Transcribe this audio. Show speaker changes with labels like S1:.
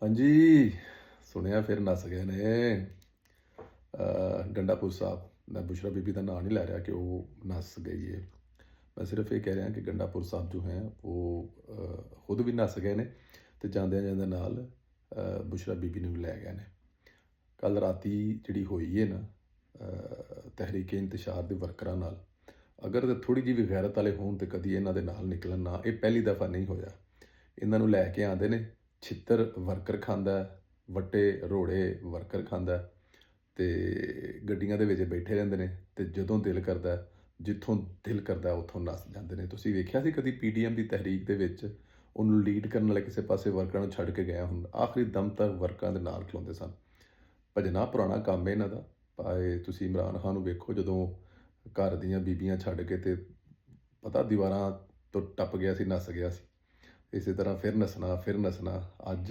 S1: ਹਾਂਜੀ, ਸੁਣਿਆ ਫਿਰ ਨੱਸ ਗਏ ਨੇ। ਗੰਡਾਪੁਰ ਸਾਹਿਬ। ਮੈਂ ਬੁਸ਼ਰਾ ਬੀਬੀ ਦਾ ਨਾਂ नहीं ਲੈ ਰਿਹਾ कि वो नस गई है। मैं सिर्फ ये कह रहा कि गंडापुर साहब जो हैं वो खुद भी नस गए ने ਤੇ ਜਾਂਦਿਆਂ ਜਾਂਦਿਆਂ ਨਾਲ ਬੁਸ਼ਰਾ ਬੀਬੀ ਨੂੰ ਵੀ ਲੈ ਗਏ ਨੇ। ਕੱਲ ਰਾਤੀ ਜਿਹੜੀ ਹੋਈ ਹੈ ਨਾ ਤਹਿਰੀਕੇ ਇੰਤਸ਼ਾਰ ਦੇ ਵਰਕਰਾਂ ਨਾਲ, ਅਗਰ ਥੋੜ੍ਹੀ ਜਿਹੀ ਵੀ ਗੈਰਤ ਵਾਲੇ ਹੋਣ ਤੇ ਕਦੀ ਇਹਨਾਂ ਦੇ ਨਾਲ ਨਿਕਲਣ ਨਾ, ਇਹ ਪਹਿਲੀ ਦਫਾ ਨਹੀਂ ਹੋਇਆ। ਇਹਨਾਂ ਨੂੰ ਲੈ ਕੇ ਆਉਂਦੇ ਨੇ, ਛਿੱਤਰ ਵਰਕਰ ਖਾਂਦਾ, ਵੱਟੇ ਰੋੜੇ ਵਰਕਰ ਖਾਂਦਾ, ਤੇ ਗੱਡੀਆਂ ਦੇ ਵਿੱਚ ਬੈਠੇ ਰਹਿੰਦੇ ਨੇ, ਤੇ ਜਦੋਂ ਦਿਲ ਕਰਦਾ, ਜਿੱਥੋਂ ਦਿਲ ਕਰਦਾ ਉੱਥੋਂ ਨੱਸ ਜਾਂਦੇ ਨੇ। ਤੁਸੀਂ ਵੇਖਿਆ ਸੀ ਕਦੀ ਪੀਡੀਐਮ ਦੀ ਤਹਿਰੀਕ ਦੇ ਵਿੱਚ ਉਹਨੂੰ ਲੀਡ ਕਰਨ ਵਾਲੇ ਕਿਸੇ ਪਾਸੇ ਵਰਕਰਾਂ ਨੂੰ ਛੱਡ ਕੇ ਗਿਆ ਹੁੰਦਾ, ਆਖਰੀ ਦਮ ਤੱਕ ਵਰਕਰਾਂ ਦੇ ਨਾਲ ਖਲੋਂਦੇ ਸਨ। ਭਜਨਾ ਪੁਰਾਣਾ ਕੰਮ ਹੈ ਇਹਨਾਂ ਦਾ। ਭਾਵੇਂ ਤੁਸੀਂ ਇਮਰਾਨ ਖਾਨ ਨੂੰ ਵੇਖੋ, ਜਦੋਂ ਘਰ ਦੀਆਂ ਬੀਬੀਆਂ ਛੱਡ ਕੇ ਤੇ ਪਤਾ ਦੀਵਾਰਾਂ ਤੋਂ ਟੱਪ ਗਿਆ ਸੀ, ਨੱਸ ਗਿਆ ਸੀ। ਇਸੇ ਤਰ੍ਹਾਂ ਫਿਰ ਨੱਸਣਾ, ਫਿਰ ਨੱਸਣਾ। ਅੱਜ